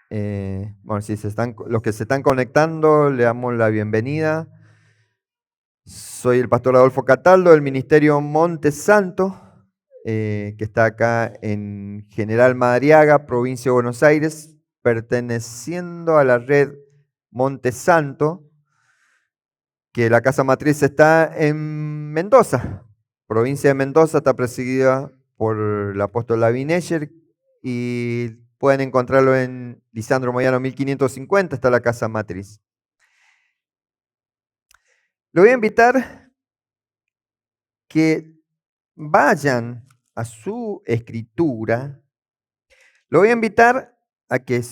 Bueno, si los que se están conectando, le damos la bienvenida. Soy el pastor Adolfo Cataldo del Ministerio Monte Santo, que está acá en General Madariaga, provincia de Buenos Aires, perteneciendo a la red Monte Santo, que la casa matriz está en Mendoza. Provincia de Mendoza está presidida por el apóstol Lavín Escher y pueden encontrarlo en Lisandro Moyano 1550, está la casa matriz. Le voy a invitar que vayan a su escritura. Lo voy a invitar a que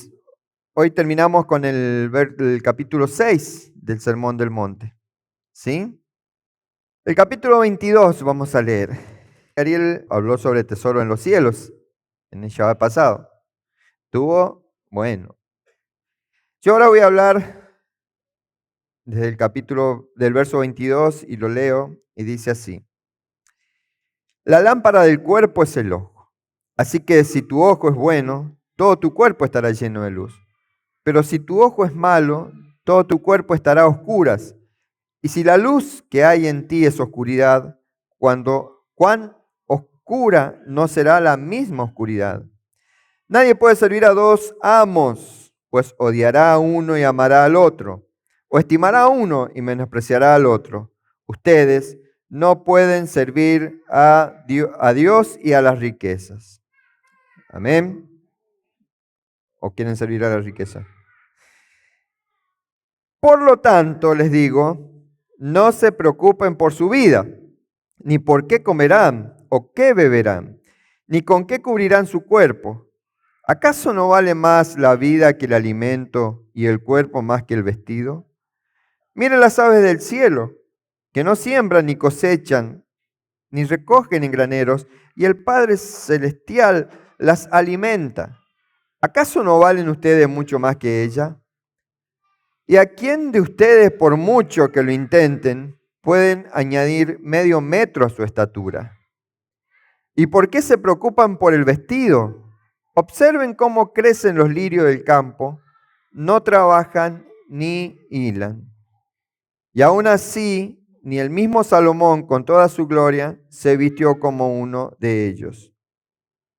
hoy terminamos con el capítulo 6 del Sermón del Monte. ¿Sí? El capítulo 22 vamos a leer. Ariel habló sobre el tesoro en los cielos en el Shabbat pasado. Bueno. Yo ahora voy a hablar desde el capítulo del verso 22 y lo leo y dice así. La lámpara del cuerpo es el ojo. Así que si tu ojo es bueno, todo tu cuerpo estará lleno de luz. Pero si tu ojo es malo, todo tu cuerpo estará a oscuras. Y si la luz que hay en ti es oscuridad, cuán oscura no será la misma oscuridad. Nadie puede servir a dos amos, pues odiará a uno y amará al otro, o estimará a uno y menospreciará al otro. Ustedes no pueden servir a Dios y a las riquezas. Amén. ¿O quieren servir a la riqueza? Por lo tanto, les digo, no se preocupen por su vida, ni por qué comerán o qué beberán, ni con qué cubrirán su cuerpo. ¿Acaso no vale más la vida que el alimento y el cuerpo más que el vestido? Miren las aves del cielo, que no siembran ni cosechan, ni recogen en graneros, y el Padre Celestial las alimenta. ¿Acaso no valen ustedes mucho más que ella? ¿Y a quién de ustedes, por mucho que lo intenten, pueden añadir medio metro a su estatura? ¿Y por qué se preocupan por el vestido? Observen cómo crecen los lirios del campo, no trabajan ni hilan. Y aún así, ni el mismo Salomón, con toda su gloria, se vistió como uno de ellos.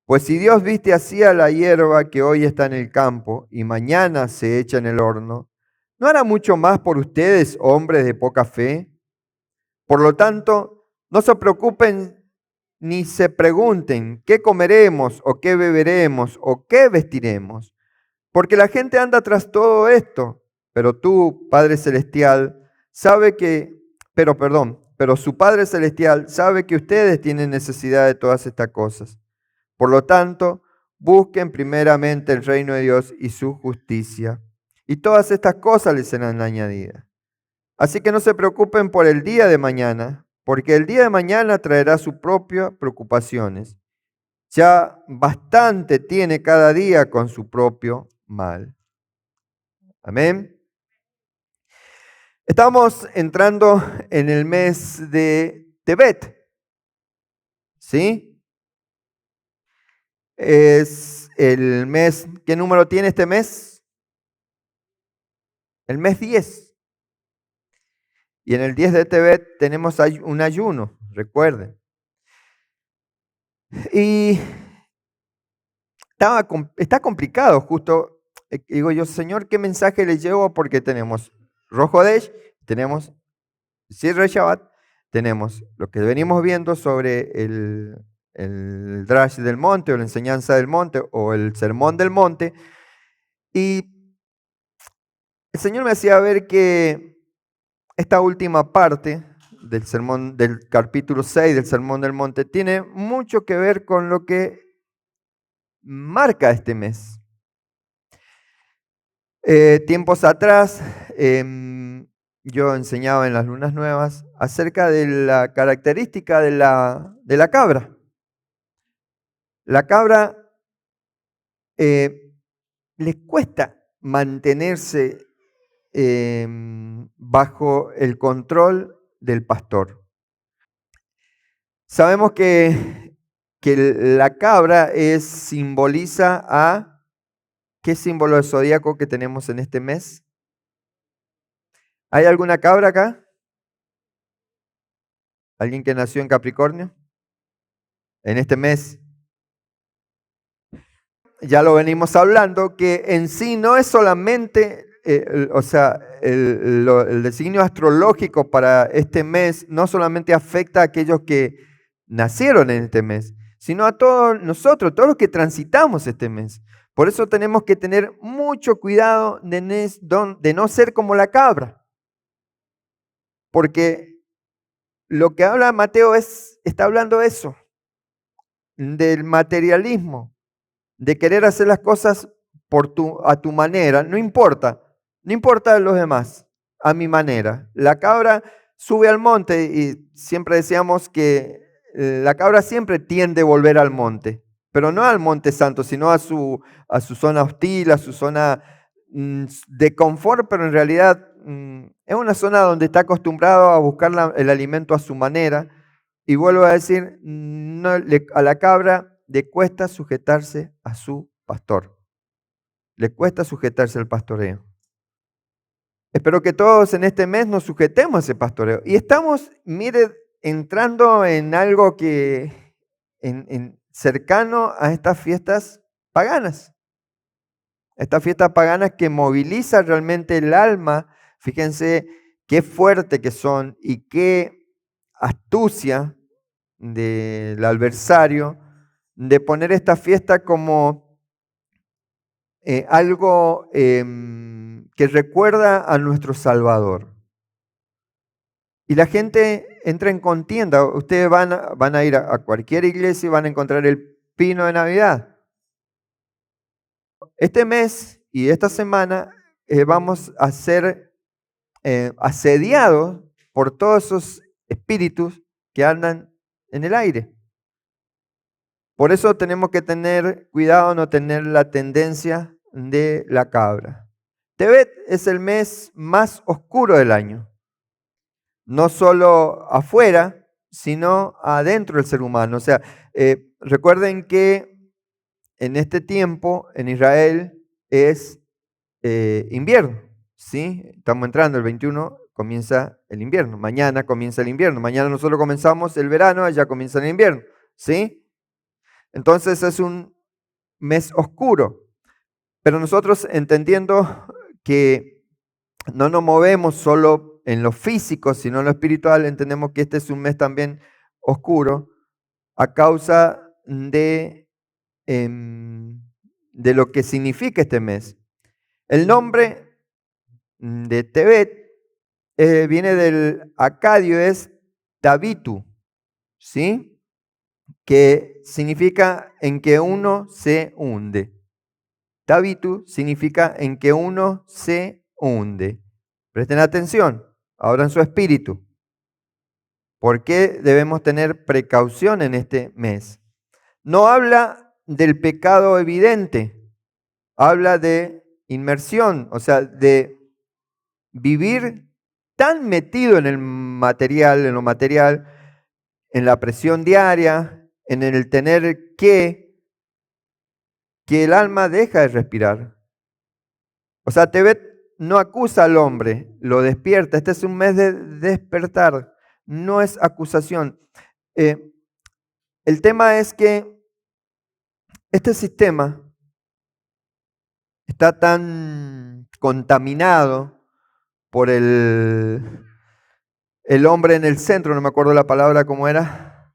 Pues si Dios viste así a la hierba que hoy está en el campo y mañana se echa en el horno, ¿no hará mucho más por ustedes, hombres de poca fe? Por lo tanto, no se preocupen ni se pregunten qué comeremos o qué beberemos o qué vestiremos, porque la gente anda tras todo esto, pero tú, Padre Celestial, pero su Padre Celestial sabe que ustedes tienen necesidad de todas estas cosas. Por lo tanto, busquen primeramente el reino de Dios y su justicia, y todas estas cosas les serán añadidas. Así que no se preocupen por el día de mañana, porque el día de mañana traerá sus propias preocupaciones. Ya bastante tiene cada día con su propio mal. Amén. Estamos entrando en el mes de Tebet, ¿sí? Es el mes, ¿qué número tiene este mes? El mes 10. Y en el 10 de Tebet tenemos un ayuno, recuerden. Y está complicado, justo. Digo yo, Señor, ¿qué mensaje le llevo? Porque tenemos Rosh Hodesh, tenemos Sir Shabbat, tenemos lo que venimos viendo sobre el Drash del monte o la enseñanza del monte o el sermón del monte. Y el Señor me hacía ver que esta última parte del sermón del capítulo 6 del sermón del monte tiene mucho que ver con lo que marca este mes. Tiempos atrás, yo enseñaba en las lunas nuevas acerca de la característica de la cabra. La cabra les cuesta mantenerse bajo el control del pastor. Sabemos que la cabra simboliza a ¿Qué símbolo del zodíaco que tenemos en este mes? ¿Hay alguna cabra acá? ¿Alguien que nació en Capricornio? En este mes. Ya lo venimos hablando, que en sí no es solamente, el designio astrológico para este mes no solamente afecta a aquellos que nacieron en este mes, sino a todos nosotros, todos los que transitamos este mes. Por eso tenemos que tener mucho cuidado de no ser como la cabra, porque lo que habla Mateo está hablando eso, del materialismo, de querer hacer las cosas a tu manera, no importa, no importa de los demás, a mi manera. La cabra sube al monte y siempre decíamos que la cabra siempre tiende a volver al monte, pero no al monte santo, sino a su zona hostil, a su zona de confort, pero en realidad es una zona donde está acostumbrado a buscar el alimento a su manera. Y vuelvo a decir, a la cabra le cuesta sujetarse a su pastor. Le cuesta sujetarse al pastoreo. Espero que todos en este mes nos sujetemos a ese pastoreo. Y estamos, mire, entrando en algo que cercano a estas fiestas paganas. Estas fiestas paganas que movilizan realmente el alma. Fíjense qué fuerte que son y qué astucia del adversario de poner esta fiesta como algo que recuerda a nuestro Salvador. Y la gente entra en contienda. Ustedes van a ir a cualquier iglesia y van a encontrar el pino de Navidad. Este mes y esta semana vamos a ser asediados por todos esos espíritus que andan en el aire. Por eso tenemos que tener cuidado, no tener la tendencia de la cabra. Tebet es el mes más oscuro del año. No solo afuera, sino adentro del ser humano. O sea, recuerden que en este tiempo en Israel es invierno, ¿sí? Estamos entrando, el 21 comienza el invierno. Mañana comienza el invierno. Mañana nosotros comenzamos el verano, allá comienza el invierno, ¿sí? Entonces es un mes oscuro, pero nosotros entendiendo que no nos movemos solo en lo físico, sino en lo espiritual, entendemos que este es un mes también oscuro a causa de lo que significa este mes. El nombre de Tebet viene del acadio, es Tabitu, ¿sí? Que significa en que uno se hunde. Tabitu significa en que uno se hunde. Presten atención, abran su espíritu. ¿Por qué debemos tener precaución en este mes? No habla del pecado evidente, habla de inmersión, o sea, de vivir tan metido en el material, en lo material, en la presión diaria, en el tener que el alma deja de respirar. O sea, Tebet no acusa al hombre, lo despierta. Este es un mes de despertar, no es acusación. El tema es que este sistema está tan contaminado por el hombre en el centro, no me acuerdo la palabra cómo era.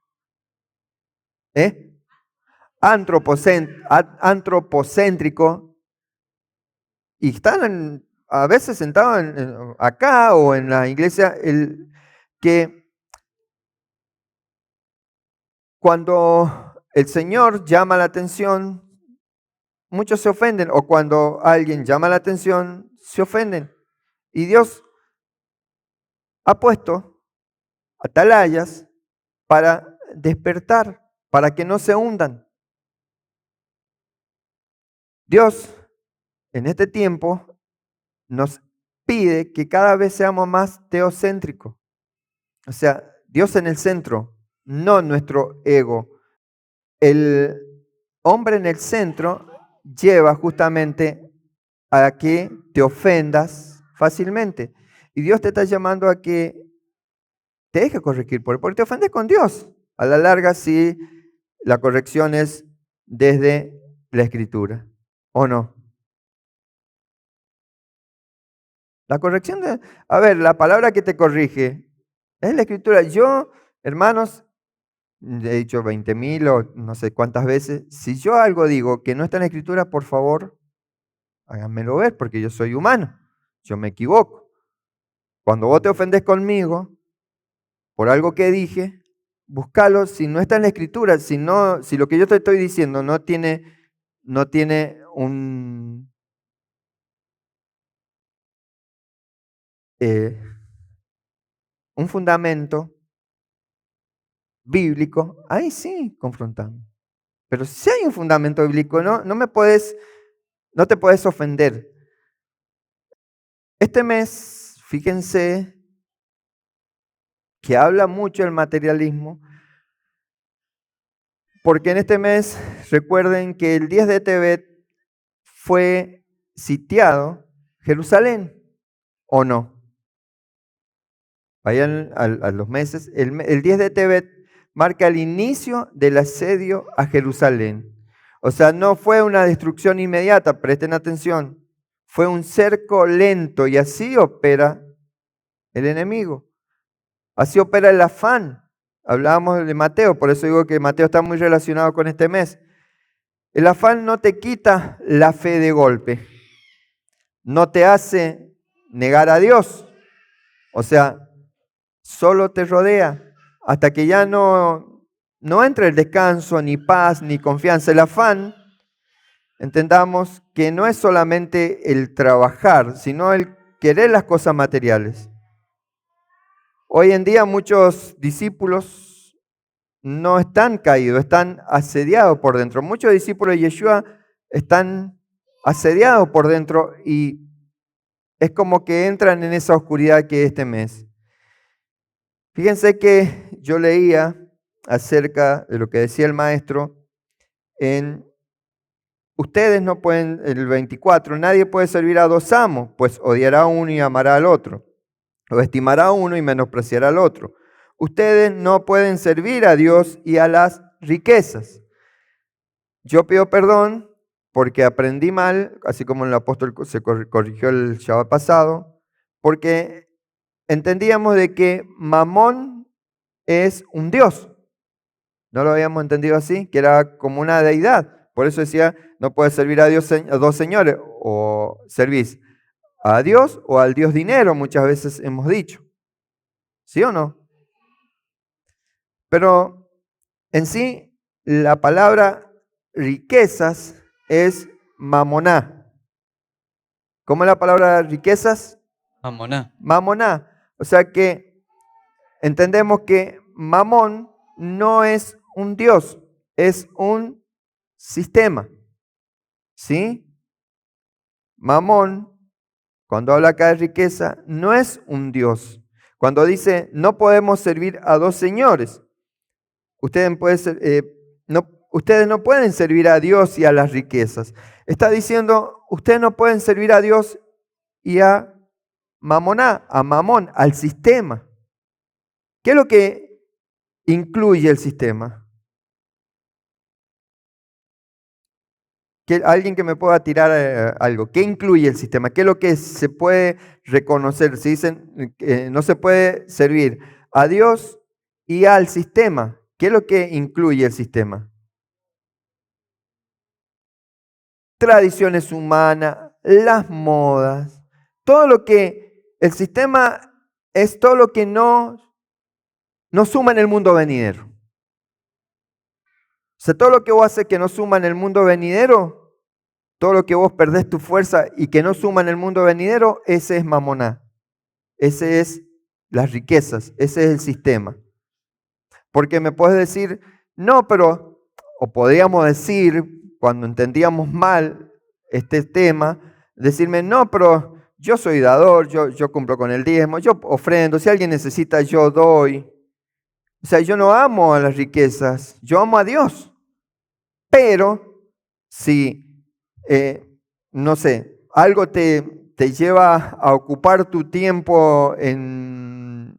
Antropocéntrico, y están a veces sentados acá o en la iglesia, que cuando el Señor llama la atención, muchos se ofenden, o cuando alguien llama la atención, se ofenden. Y Dios ha puesto atalayas para despertar, para que no se hundan. Dios, en este tiempo, nos pide que cada vez seamos más teocéntricos. O sea, Dios en el centro, no nuestro ego. El hombre en el centro lleva justamente a que te ofendas fácilmente. Y Dios te está llamando a que te dejes corregir porque te ofendes con Dios. A la larga, sí, la corrección es desde la Escritura, ¿o no? La corrección a ver, la palabra que te corrige es la Escritura. Yo, hermanos, he dicho 20.000 o no sé cuántas veces, si yo algo digo que no está en la Escritura, por favor, háganmelo ver, porque yo soy humano, yo me equivoco. Cuando vos te ofendes conmigo por algo que dije, búscalo si no está en la Escritura, si lo que yo te estoy diciendo no tiene un fundamento bíblico, ahí sí confrontamos. Pero si hay un fundamento bíblico, no te puedes ofender. Este mes, fíjense que habla mucho del materialismo, porque en este mes recuerden que el 10 de Tebet fue sitiado Jerusalén, ¿o no? Vayan a los meses. El 10 de Tebet marca el inicio del asedio a Jerusalén. O sea, no fue una destrucción inmediata, presten atención. Fue un cerco lento y así opera el enemigo. Así opera el afán. Hablábamos de Mateo, por eso digo que Mateo está muy relacionado con este mes. El afán no te quita la fe de golpe, no te hace negar a Dios. O sea, solo te rodea hasta que ya no entre el descanso, ni paz, ni confianza. El afán, entendamos que no es solamente el trabajar, sino el querer las cosas materiales. Hoy en día muchos discípulos no están caídos, están asediados por dentro. Muchos discípulos de Yeshua están asediados por dentro y es como que entran en esa oscuridad que es este mes. Fíjense que yo leía acerca de lo que decía el maestro ustedes no pueden, el 24, nadie puede servir a dos amos, pues odiará a uno y amará al otro, o estimará a uno y menospreciará al otro. Ustedes no pueden servir a Dios y a las riquezas. Yo pido perdón porque aprendí mal, así como el apóstol se corrigió el Shabbat pasado, porque entendíamos de que Mamón es un Dios. ¿No lo habíamos entendido así? Que era como una deidad. Por eso decía, no puedes servir a Dios a dos señores, o servís a Dios o al Dios dinero, muchas veces hemos dicho. ¿Sí o no? Pero en sí, la palabra riquezas es mamoná. ¿Cómo es la palabra riquezas? Mamoná. Mamoná. O sea que entendemos que mamón no es un Dios, es un sistema. ¿Sí? Mamón, cuando habla acá de riqueza, no es un Dios. Cuando dice, no podemos servir a dos señores, ustedes no pueden servir a Dios y a las riquezas. Está diciendo, ustedes no pueden servir a Dios y a Mamoná, a Mamón, al sistema. ¿Qué es lo que incluye el sistema? Alguien que me pueda tirar algo. ¿Qué incluye el sistema? ¿Qué es lo que se puede reconocer? Si dicen que no se puede servir a Dios y al sistema, ¿qué es lo que incluye el sistema? Tradiciones humanas, las modas, todo lo que el sistema es todo lo que no suma en el mundo venidero. O sea, todo lo que vos haces que no suma en el mundo venidero, todo lo que vos perdés tu fuerza y que no suma en el mundo venidero, ese es mamoná. Ese es las riquezas, ese es el sistema. Porque me puedes decir, no, pero, o podríamos decir, cuando entendíamos mal este tema, decirme, no, pero yo soy dador, yo cumplo con el diezmo, yo ofrendo, si alguien necesita, yo doy. O sea, yo no amo a las riquezas, yo amo a Dios. Pero si, no sé, algo te lleva a ocupar tu tiempo en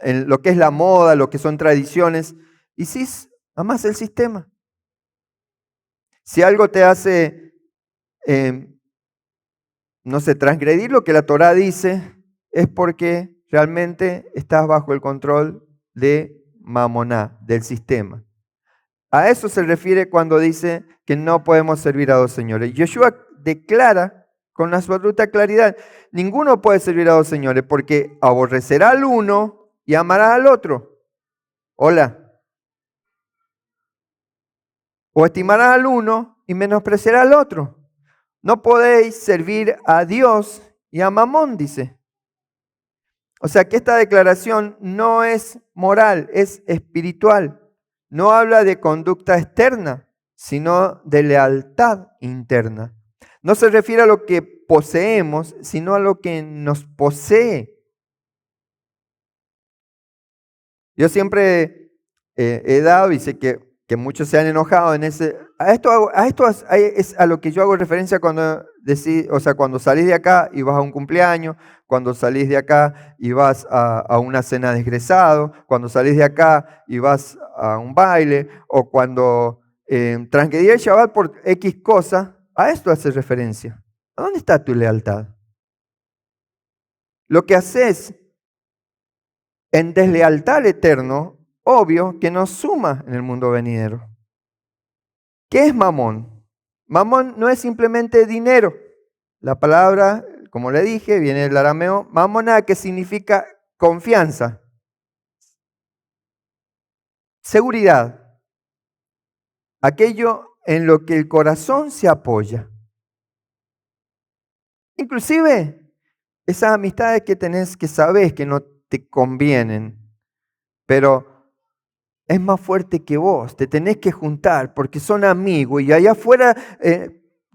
lo que es la moda, lo que son tradiciones, y si amás el sistema. Si algo te hace, no sé, transgredir lo que la Torá dice, es porque realmente estás bajo el control de Mamoná, del sistema. A eso se refiere cuando dice que no podemos servir a dos señores. Yeshua declara con absoluta claridad, ninguno puede servir a dos señores porque aborrecerá al uno y amará al otro. Hola. O estimarás al uno y menospreciarás al otro. No podéis servir a Dios y a Mamón, dice. O sea que esta declaración no es moral, es espiritual. No habla de conducta externa, sino de lealtad interna. No se refiere a lo que poseemos, sino a lo que nos posee. Yo siempre he dado, y sé que muchos se han enojado en ese. A esto es a lo que yo hago referencia cuando cuando salís de acá y vas a un cumpleaños, cuando salís de acá y vas a una cena de egresado, cuando salís de acá y vas a un baile, o cuando transgredí el Shabbat por X cosa, a esto hace referencia. ¿A dónde está tu lealtad? Lo que haces en deslealtad al eterno, obvio que nos suma en el mundo venidero. ¿Qué es mamón? Mamón no es simplemente dinero. La palabra, como le dije, viene del arameo mamona, que significa confianza, seguridad, aquello en lo que el corazón se apoya. Inclusive esas amistades que tenés que sabés que no te convienen, pero es más fuerte que vos, te tenés que juntar porque son amigos. Y allá afuera,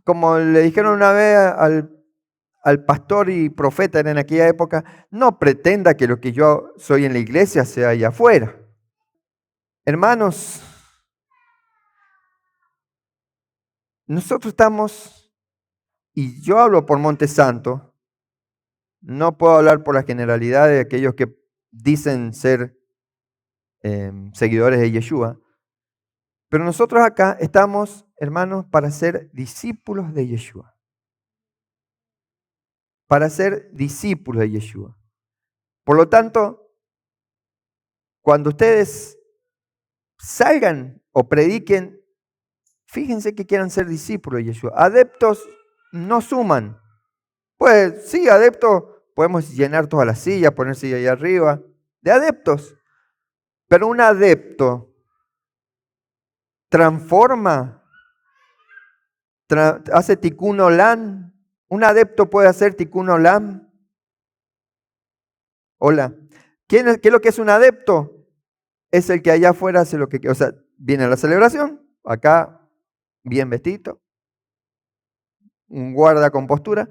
como le dijeron una vez al pastor y profeta en aquella época, no pretenda que lo que yo soy en la iglesia sea allá afuera. Hermanos, nosotros estamos, y yo hablo por Monte Santo, no puedo hablar por la generalidad de aquellos que dicen ser seguidores de Yeshua, pero nosotros acá estamos, hermanos, para ser discípulos de Yeshua. Para ser discípulos de Yeshua. Por lo tanto, cuando ustedes salgan o prediquen, fíjense que quieran ser discípulos de Yeshua. Adeptos no suman. Pues sí, adeptos, podemos llenar toda la silla, ponerse ahí arriba, de adeptos. Pero un adepto transforma, hace tikkun olam. Un adepto puede hacer tikkun olam. Hola. ¿Qué es lo que es un adepto? Es el que allá afuera hace lo que quiere. O sea, viene a la celebración, acá bien vestido, un guarda con postura,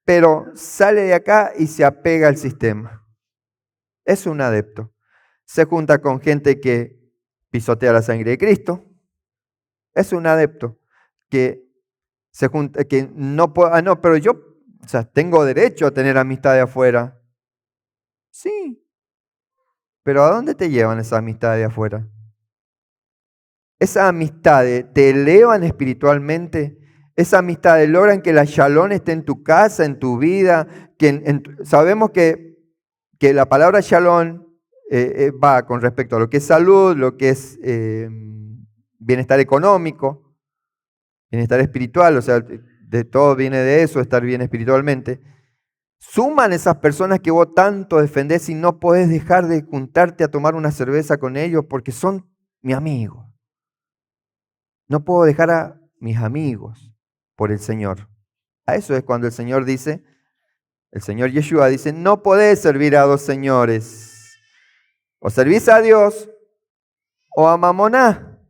pero sale de acá y se apega al sistema. Es un adepto. Se junta con gente que pisotea la sangre de Cristo. Es un adepto que se junta, que no puede, no, pero yo, o sea, tengo derecho a tener amistad de afuera. Sí, pero ¿a dónde te llevan esas amistades de afuera? Esas amistades te elevan espiritualmente. Esas amistades logran que la shalom esté en tu casa, en tu vida. Sabemos que la palabra shalom va con respecto a lo que es salud, lo que es bienestar económico, bienestar espiritual, o sea, de todo viene de eso, estar bien espiritualmente. Suman esas personas que vos tanto defendés y no podés dejar de juntarte a tomar una cerveza con ellos porque son mi amigo. No puedo dejar a mis amigos por el Señor. A eso es cuando el Señor dice, el Señor Yeshua dice, no podés servir a dos señores. O servís a Dios o a Mamoná.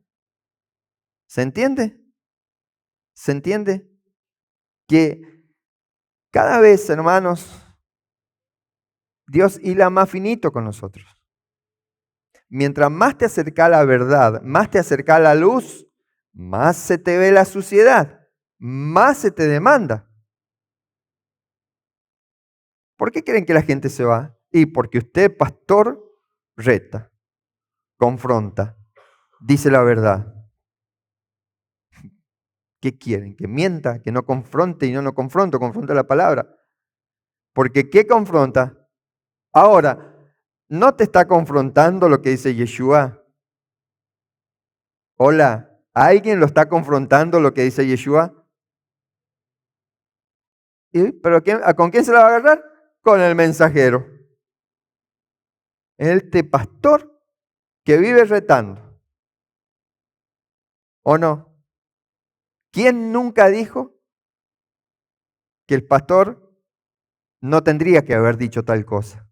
¿Se entiende? ¿Se entiende? Que cada vez, hermanos, Dios hila más finito con nosotros. Mientras más te acerca a la verdad, más te acerca a la luz, más se te ve la suciedad, más se te demanda. ¿Por qué creen que la gente se va? Y porque usted, pastor, reta, confronta, dice la verdad. ¿Qué quieren? ¿Que mienta? ¿Que no confronte? Y no confronto, confronta la palabra. Porque ¿qué confronta? Ahora, no te está confrontando lo que dice Yeshua. Hola, ¿alguien lo está confrontando lo que dice Yeshua? ¿Pero con quién se la va a agarrar? Con el mensajero. Este pastor que vive retando. ¿O no? ¿Quién nunca dijo que el pastor no tendría que haber dicho tal cosa?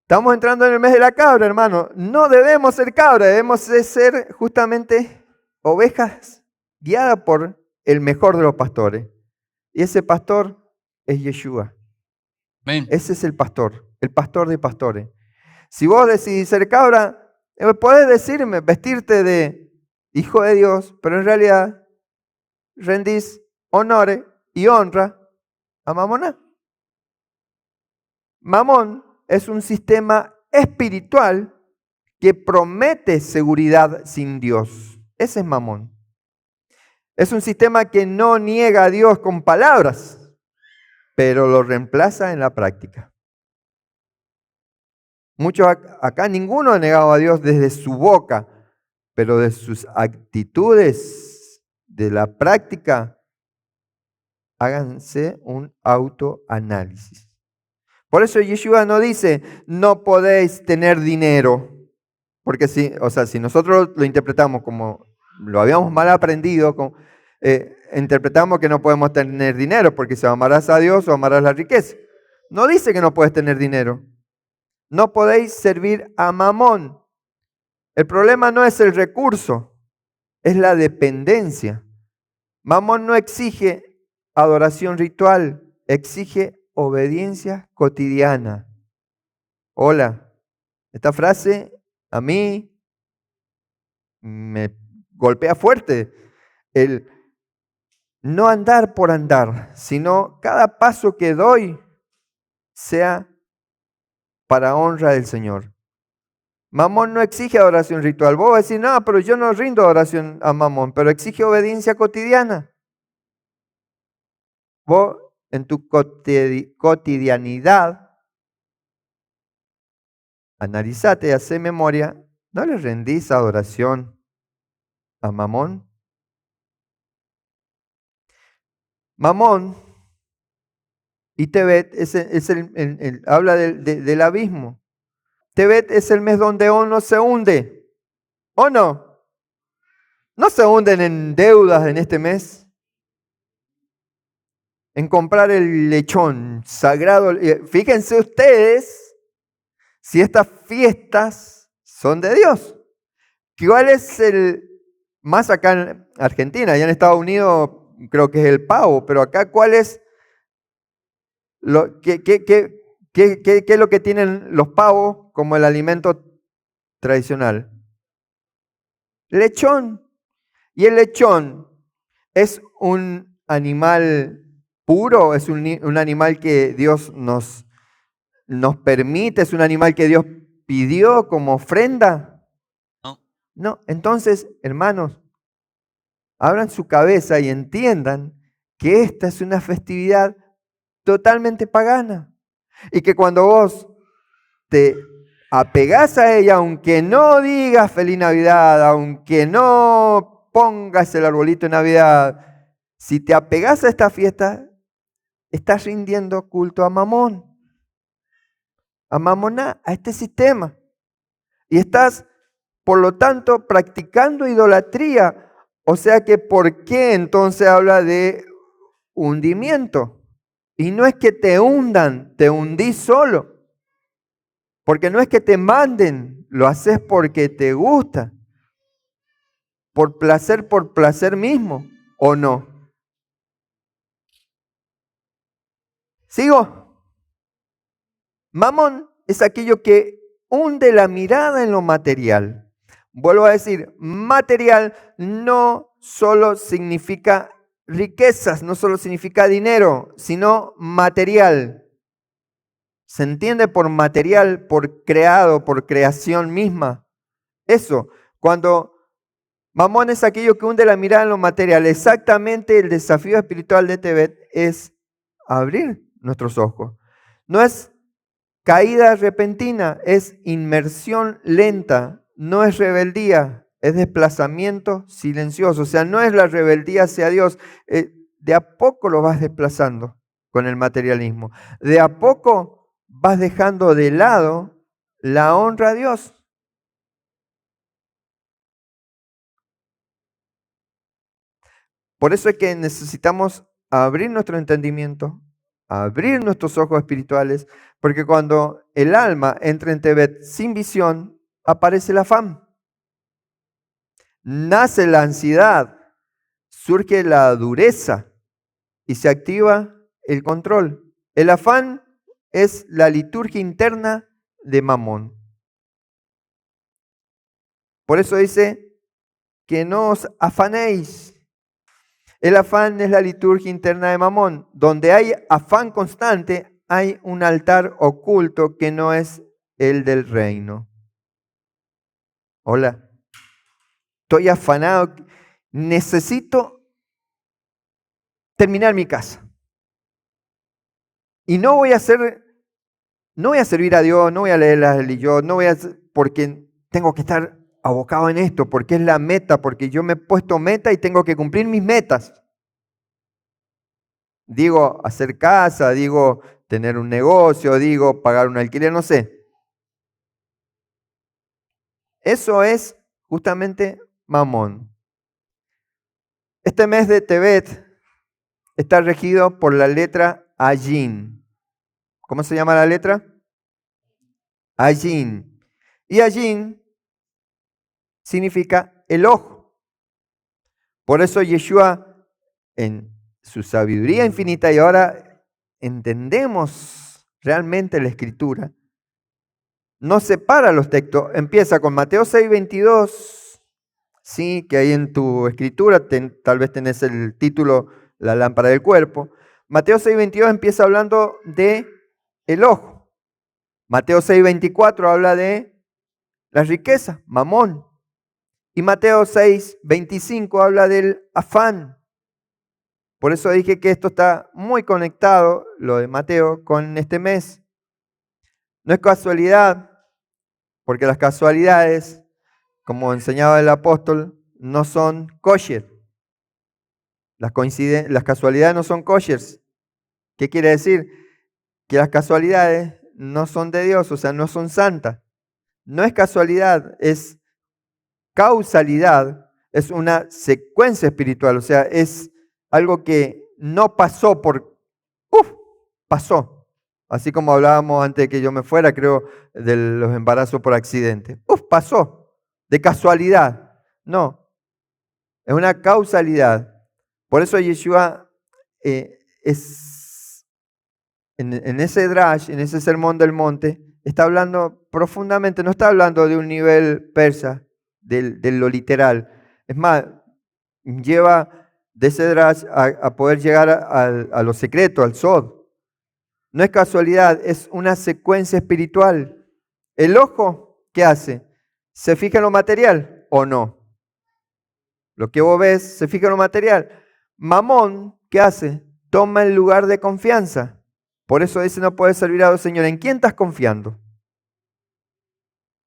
Estamos entrando en el mes de la cabra, hermano. No debemos ser cabra, debemos ser justamente ovejas guiadas por el mejor de los pastores. Y ese pastor es Yeshua. Amén. Ese es el pastor de pastores. Si vos decidís ser cabra, podés decirme, vestirte de hijo de Dios, pero en realidad rendís honor y honra a Mamoná. Mamón es un sistema espiritual que promete seguridad sin Dios. Ese es Mamón. Es un sistema que no niega a Dios con palabras, pero lo reemplaza en la práctica. Muchos acá, ninguno ha negado a Dios desde su boca, pero de sus actitudes, de la práctica, háganse un autoanálisis. Por eso Yeshua no dice, no podéis tener dinero, porque si nosotros lo interpretamos como lo habíamos mal aprendido, interpretamos que no podemos tener dinero, porque si amarás a Dios o amarás la riqueza. No dice que no puedes tener dinero. No podéis servir a Mamón. El problema no es el recurso, es la dependencia. Mamón no exige adoración ritual, exige obediencia cotidiana. Hola, esta frase a mí me golpea fuerte. El no andar por andar, sino cada paso que doy sea para honra del Señor. Mamón no exige adoración ritual. Vos vas a decir, no, pero yo no rindo adoración a Mamón, pero exige obediencia cotidiana. Vos en tu cotidianidad, analizate y hacé memoria, ¿no le rendís adoración a Mamón? Mamón y Tebet habla del abismo. Tebet es el mes donde uno se hunde, ¿o no? ¿No se hunden en deudas en este mes? En comprar el lechón sagrado. Fíjense ustedes si estas fiestas son de Dios. ¿Cuál es más acá en Argentina? Allá en Estados Unidos creo que es el pavo, pero acá ¿cuál es qué es lo que tienen los pavos como el alimento tradicional? Lechón. Y el lechón es un animal puro, es un animal que Dios nos permite, es un animal que Dios pidió como ofrenda. No. No, entonces, hermanos, abran su cabeza y entiendan que esta es una festividad totalmente pagana. Y que cuando vos te apegás a ella, aunque no digas feliz Navidad, aunque no pongas el arbolito de Navidad, si te apegás a esta fiesta, estás rindiendo culto a Mamón, a Mamoná, a este sistema. Y estás, por lo tanto, practicando idolatría. O sea que, ¿por qué entonces habla de hundimiento? Y no es que te hundan, te hundís solo. Porque no es que te manden, lo haces porque te gusta. Por placer mismo, ¿o no? ¿Sigo? Mamón es aquello que hunde la mirada en lo material. Vuelvo a decir, material no solo significa riquezas, no solo significa dinero, sino material. ¿Se entiende por material, por creado, por creación misma? Eso, cuando Mamón es aquello que hunde la mirada en lo material, exactamente el desafío espiritual de Tebet es abrir nuestros ojos. No es caída repentina, es inmersión lenta, no es rebeldía, es desplazamiento silencioso. O sea, no es la rebeldía hacia Dios, de a poco lo vas desplazando con el materialismo. De a poco vas dejando de lado la honra a Dios. Por eso es que necesitamos abrir nuestro entendimiento, abrir nuestros ojos espirituales, porque cuando el alma entra en Tebet sin visión, aparece el afán. Nace la ansiedad, surge la dureza y se activa el control. El afán es la liturgia interna de Mamón. Por eso dice que no os afanéis. El afán es la liturgia interna de Mamón. Donde hay afán constante, hay un altar oculto que no es el del reino. Hola, estoy afanado, necesito terminar mi casa. Y no voy a servir a Dios, no voy a leer la religión, no voy a porque tengo que estar abocado en esto, porque es la meta, porque yo me he puesto meta y tengo que cumplir mis metas. Digo, hacer casa, digo, tener un negocio, digo, pagar un alquiler, no sé. Eso es justamente Mamón. Este mes de Tebet está regido por la letra Ayin. ¿Cómo se llama la letra? Ayin. Y Ayin significa el ojo. Por eso Yeshua, en su sabiduría infinita, y ahora entendemos realmente la escritura, no separa los textos. Empieza con Mateo 6:22, sí, que ahí en tu escritura tal vez tenés el título La lámpara del cuerpo. Mateo 6:22 empieza hablando de el ojo. Mateo 6:24 habla de la riqueza, mamón. Y Mateo 6:25 habla del afán. Por eso dije que esto está muy conectado, lo de Mateo, con este mes. No es casualidad, porque las casualidades, como enseñaba el apóstol, no son kosher. Las casualidades no son kosher. ¿Qué quiere decir? Que las casualidades no son de Dios, o sea, no son santas. No es casualidad, es causalidad, es una secuencia espiritual, o sea, es algo que no pasó pasó. Así como hablábamos antes de que yo me fuera, creo, de los embarazos por accidente. Pasó, de casualidad. No, es una causalidad. Por eso Yeshua en ese drash, en ese sermón del monte, está hablando profundamente, no está hablando de un nivel persa, de lo literal. Es más, lleva de ese drash a poder llegar a lo secreto, al sod. No es casualidad, es una secuencia espiritual. El ojo, ¿qué hace? ¿Se fija en lo material o no? Lo que vos ves, se fija en lo material. Mamón, ¿qué hace? Toma el lugar de confianza. Por eso dice, no puedes servir a dos señores. ¿En quién estás confiando?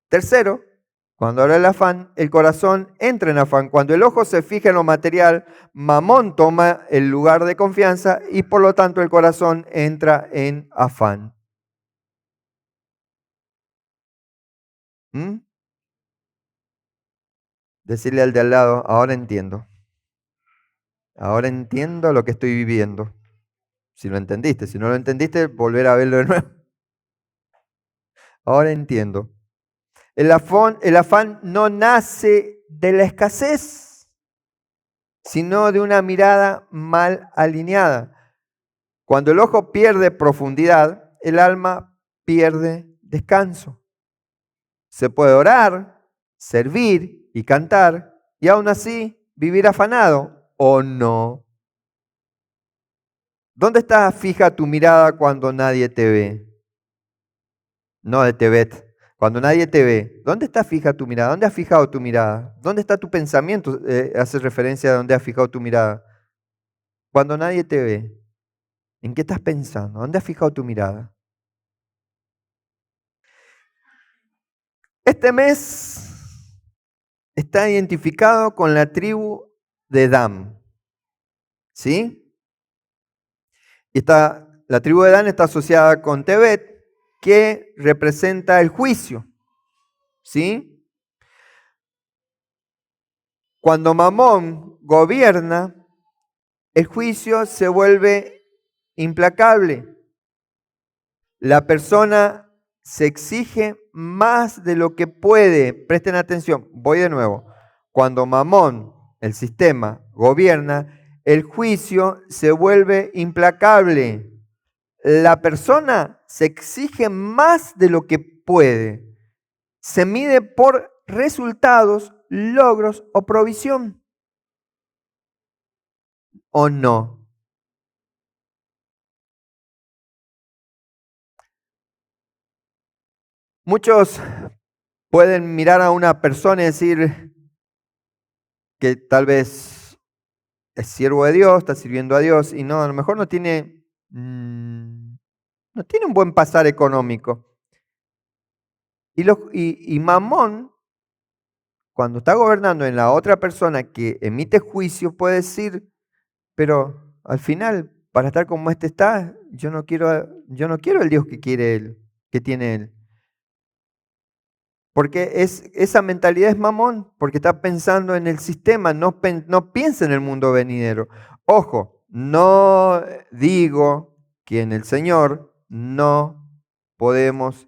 Tercero, cuando habla el afán, el corazón entra en afán. Cuando el ojo se fija en lo material, Mamón toma el lugar de confianza y por lo tanto el corazón entra en afán. ¿Mm? Decirle al de al lado, ahora entiendo. Ahora entiendo lo que estoy viviendo. Si lo entendiste, si no lo entendiste, volver a verlo de nuevo. Ahora entiendo. El afán no nace de la escasez, sino de una mirada mal alineada. Cuando el ojo pierde profundidad, el alma pierde descanso. Se puede orar, servir y cantar, y aún así vivir afanado, ¿o no? ¿Dónde está fija tu mirada cuando nadie te ve? No de Tebet. Cuando nadie te ve, ¿dónde está fija tu mirada? ¿Dónde has fijado tu mirada? ¿Dónde está tu pensamiento? Hace referencia a dónde has fijado tu mirada. Cuando nadie te ve, ¿en qué estás pensando? ¿Dónde has fijado tu mirada? Este mes está identificado con la tribu de Dan. ¿Sí? Y la tribu de Dan está asociada con Tebet, que representa el juicio. ¿Sí? Cuando Mamón gobierna, el juicio se vuelve implacable. La persona se exige más de lo que puede. Presten atención, voy de nuevo. Cuando Mamón, el sistema, gobierna, el juicio se vuelve implacable. La persona se exige más de lo que puede. Se mide por resultados, logros o provisión. ¿O no? Muchos pueden mirar a una persona y decir que tal vez es siervo de Dios, está sirviendo a Dios y no, a lo mejor no tiene un buen pasar económico. Y Mamón, cuando está gobernando en la otra persona que emite juicio, puede decir, pero al final, para estar como este está, yo no quiero el Dios que quiere él, que tiene él. Porque esa mentalidad es Mamón, porque está pensando en el sistema, no piensa en el mundo venidero. Ojo, no digo que en el Señor no podemos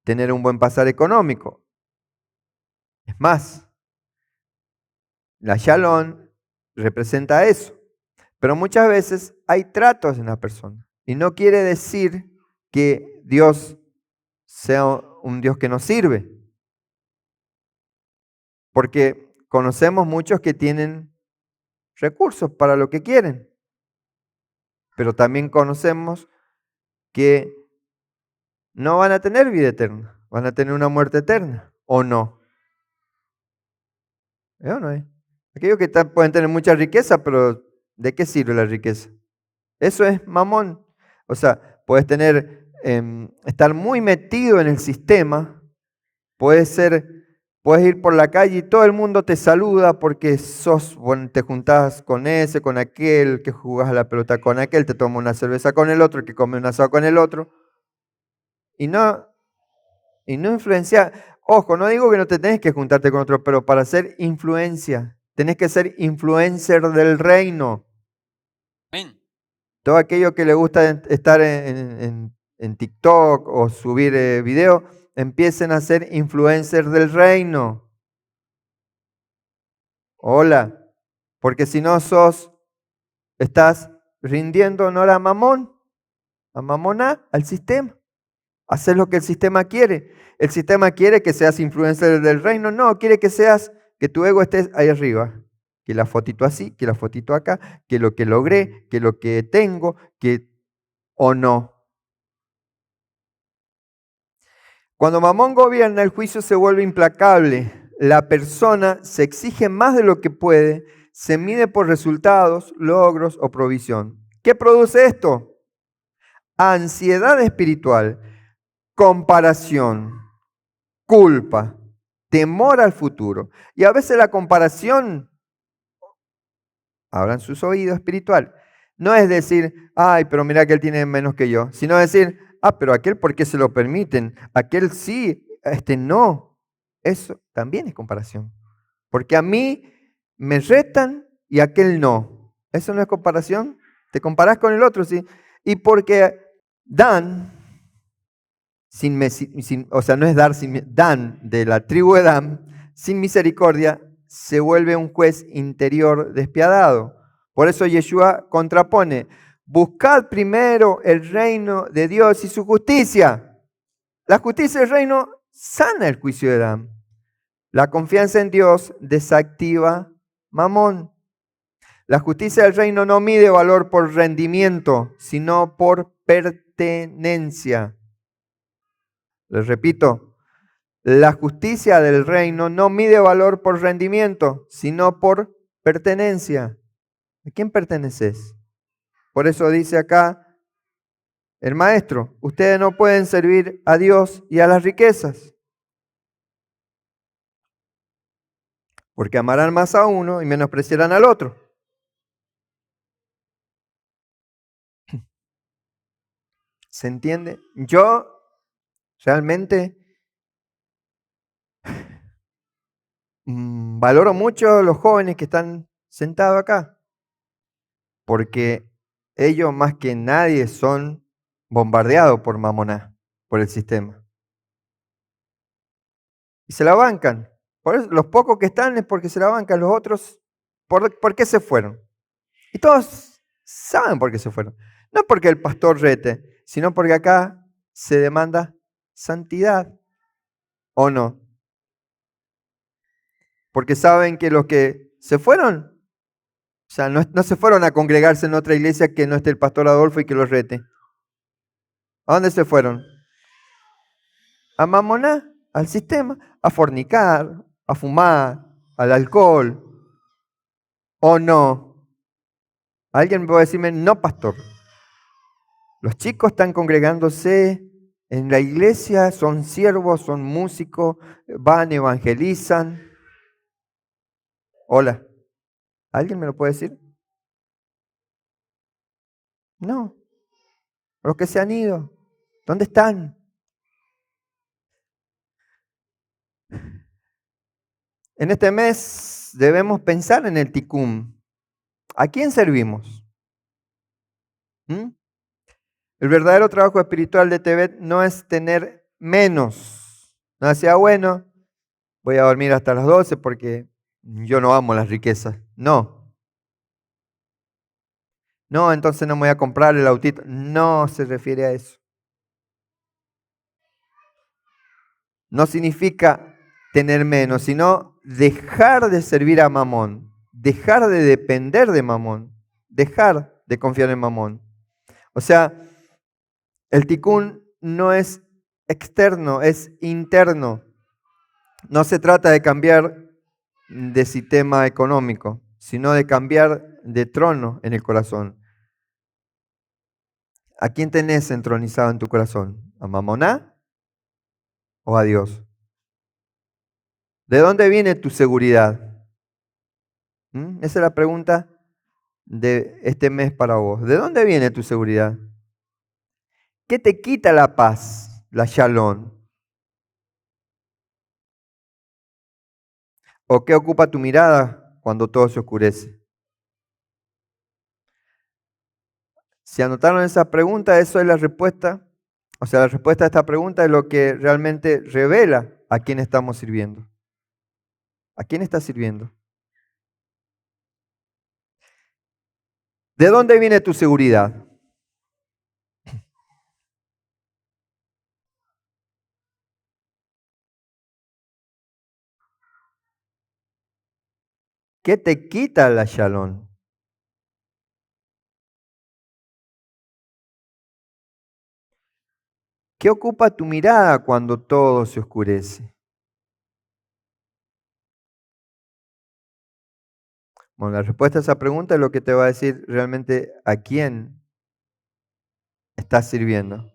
tener un buen pasar económico. Es más, la Shalom representa eso. Pero muchas veces hay tratos en la persona. Y no quiere decir que Dios sea un Dios que nos sirve. Porque conocemos muchos que tienen recursos para lo que quieren. Pero también conocemos que no van a tener vida eterna. Van a tener una muerte eterna. ¿O no? ¿O no? Aquellos que pueden tener mucha riqueza, pero ¿de qué sirve la riqueza? Eso es mamón. O sea, puedes estar muy metido en el sistema, puedes ir por la calle y todo el mundo te saluda porque te juntás con ese, con aquel, que jugás a la pelota con aquel, te tomas una cerveza con el otro, que come un asado con el otro. Y no influencia. Ojo, no digo que no te tenés que juntarte con otro, pero para hacer influencia, tenés que ser influencer del reino. Amén. Todo aquello que le gusta estar en TikTok o subir video, empiecen a ser influencers del reino. Hola, porque si no estás rindiendo honor a Mamón, al sistema. Hacer lo que el sistema quiere. El sistema quiere que seas influencer del reino, no, quiere que tu ego estés ahí arriba. Que la fotito así, que la fotito acá, que lo que logré, que lo que tengo, o no. Cuando Mamón gobierna, el juicio se vuelve implacable. La persona se exige más de lo que puede, se mide por resultados, logros o provisión. ¿Qué produce esto? Ansiedad espiritual, comparación, culpa, temor al futuro. Y a veces la comparación, abran sus oídos espiritual, no es decir, ay, pero mira que él tiene menos que yo, sino decir, pero aquel, ¿por qué se lo permiten? Aquel sí, este no. Eso también es comparación. Porque a mí me retan y a aquel no. ¿Eso no es comparación? Te comparás con el otro, ¿sí? Y porque Dan, o sea, no es Dan de la tribu de Dan, sin misericordia, se vuelve un juez interior despiadado. Por eso Yeshua contrapone, buscad primero el reino de Dios y su justicia. La justicia del reino sana el juicio de Dan. La confianza en Dios desactiva Mamón. La justicia del reino no mide valor por rendimiento, sino por pertenencia. Les repito, la justicia del reino no mide valor por rendimiento, sino por pertenencia. ¿A quién perteneces? Por eso dice acá el maestro, ustedes no pueden servir a Dios y a las riquezas, porque amarán más a uno y menospreciarán al otro. ¿Se entiende? Yo realmente valoro mucho los jóvenes que están sentados acá, porque ellos más que nadie son bombardeados por Mamoná, por el sistema. Y se la bancan. Por eso, los pocos que están es porque se la bancan, los otros, ¿por qué se fueron? Y todos saben por qué se fueron. No porque el pastor rete, sino porque acá se demanda santidad, ¿o no? Porque saben que los que se fueron, o sea, no se fueron a congregarse en otra iglesia que no esté el pastor Adolfo y que los rete. ¿A dónde se fueron? A mamonar, al sistema, a fornicar, a fumar, al alcohol, ¿o no? Alguien me puede decirme, no, pastor. Los chicos están congregándose en la iglesia, son siervos, son músicos, van, evangelizan. Hola, ¿alguien me lo puede decir? No, los que se han ido, ¿dónde están? En este mes debemos pensar en el Tikkun. ¿A quién servimos? ¿Mm? El verdadero trabajo espiritual de Tebet no es tener menos. No decía, bueno, voy a dormir hasta las 12 porque yo no amo las riquezas. No. No, entonces no me voy a comprar el autito. No se refiere a eso. No significa tener menos, sino dejar de servir a Mamón, dejar de depender de Mamón, dejar de confiar en Mamón. O sea, el Tikkun no es externo, es interno. No se trata de cambiar de sistema económico, sino de cambiar de trono en el corazón. ¿A quién tenés entronizado en tu corazón? ¿A Mamoná o a Dios? ¿De dónde viene tu seguridad? Esa es la pregunta de este mes para vos. ¿De dónde viene tu seguridad? ¿Qué te quita la paz, la shalom? ¿O qué ocupa tu mirada cuando todo se oscurece? Si anotaron esa pregunta, eso es la respuesta. O sea, la respuesta a esta pregunta es lo que realmente revela a quién estamos sirviendo. ¿A quién estás sirviendo? ¿De dónde viene tu seguridad? ¿Qué te quita la shalom? ¿Qué ocupa tu mirada cuando todo se oscurece? Bueno, la respuesta a esa pregunta es lo que te va a decir realmente a quién estás sirviendo.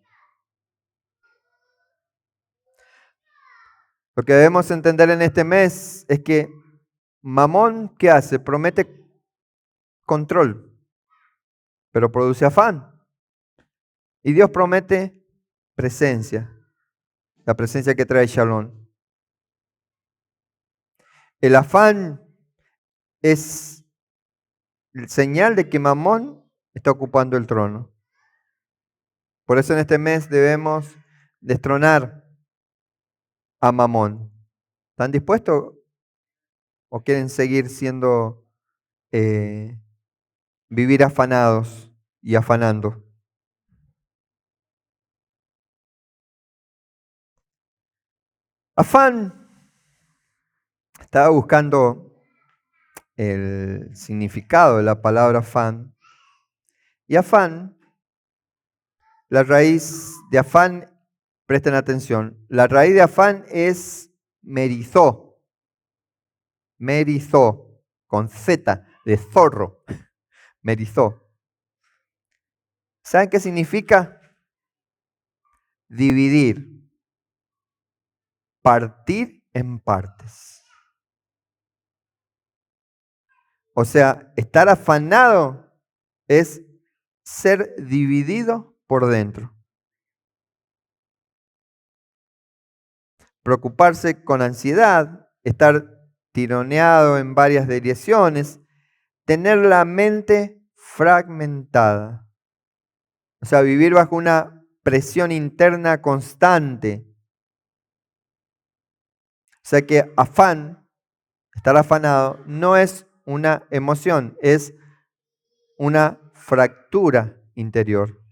Lo que debemos entender en este mes es que Mamón, ¿qué hace? Promete control, pero produce afán. Y Dios promete presencia, la presencia que trae Shalom. El afán es el señal de que Mamón está ocupando el trono. Por eso en este mes debemos destronar a Mamón. ¿Están dispuestos o quieren seguir siendo, vivir afanados y afanando? Afán Estaba buscando el significado de la palabra afán. Y afán, la raíz de afán, presten atención, la raíz de afán es merizó, con Z, de zorro, merizó. ¿Saben qué significa? Dividir, partir en partes. O sea, estar afanado es ser dividido por dentro. Preocuparse con ansiedad, estar tironeado en varias direcciones, tener la mente fragmentada. O sea, vivir bajo una presión interna constante. O sea que afán, estar afanado, no es una emoción, es una fractura interior.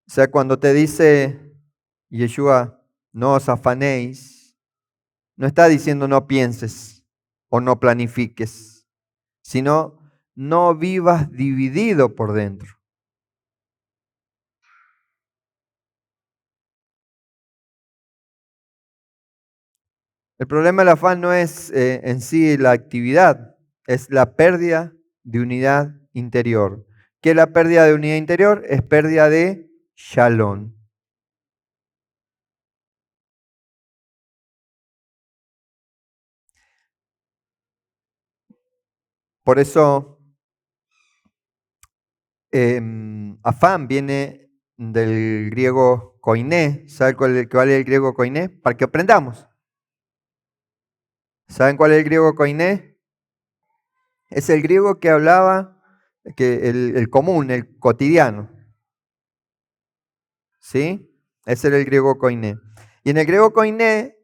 O sea, cuando te dice Yeshua, no os afanéis, no está diciendo no pienses o no planifiques, sino no vivas dividido por dentro. El problema del afán no es en sí la actividad, es la pérdida de unidad interior. ¿Qué es la pérdida de unidad interior? Es pérdida de shalom. Por eso, afán viene del griego koiné. ¿Saben cuál es el griego koiné? Para que aprendamos. ¿Saben cuál es el griego koiné? Es el griego que hablaba, el común, el cotidiano. ¿Sí? Ese era el griego koiné. Y en el griego koiné,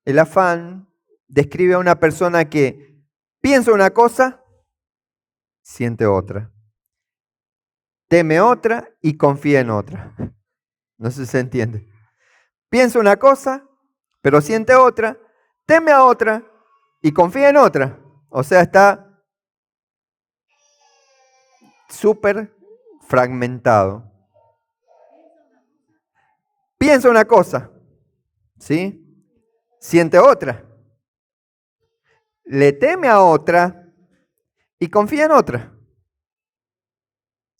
el afán describe a una persona que piensa una cosa, siente otra. Teme otra y confía en otra. No sé si se entiende. Piensa una cosa, pero siente otra, teme a otra y confía en otra. O sea, está súper fragmentado. Piensa una cosa, ¿sí? Siente otra. Le teme a otra y confía en otra.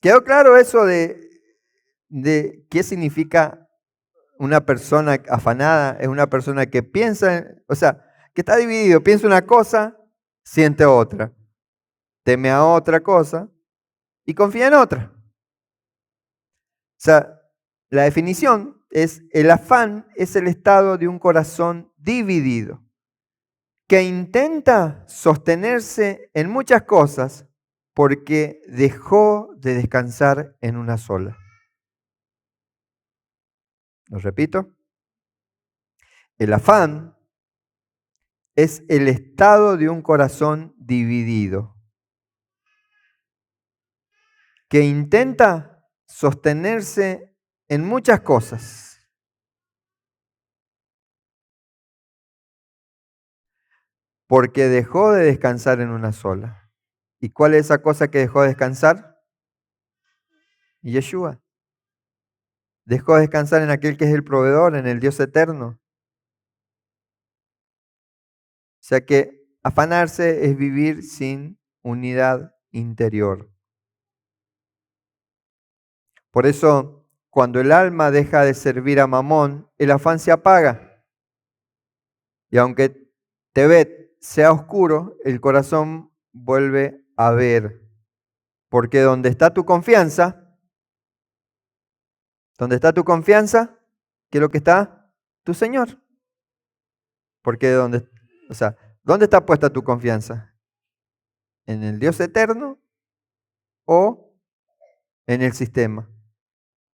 ¿Quedó claro eso de qué significa una persona afanada? Es una persona que piensa, o sea, que está dividido, piensa una cosa, siente otra. Teme a otra cosa y confía en otra. O sea, la definición es: el afán es el estado de un corazón dividido, que intenta sostenerse en muchas cosas porque dejó de descansar en una sola. Lo repito. El afán es el estado de un corazón dividido, que intenta sostenerse en muchas cosas porque dejó de descansar en una sola. ¿Y cuál es esa cosa que dejó de descansar? Yeshua. Dejó de descansar en aquel que es el proveedor, en el Dios eterno. O sea que afanarse es vivir sin unidad interior. Por eso, cuando el alma deja de servir a Mamón, el afán se apaga. Y aunque Tebet sea oscuro, el corazón vuelve a ver. Porque donde está tu confianza, ¿qué es lo que está? Tu Señor. Porque ¿dónde está puesta tu confianza? ¿En el Dios eterno o en el sistema?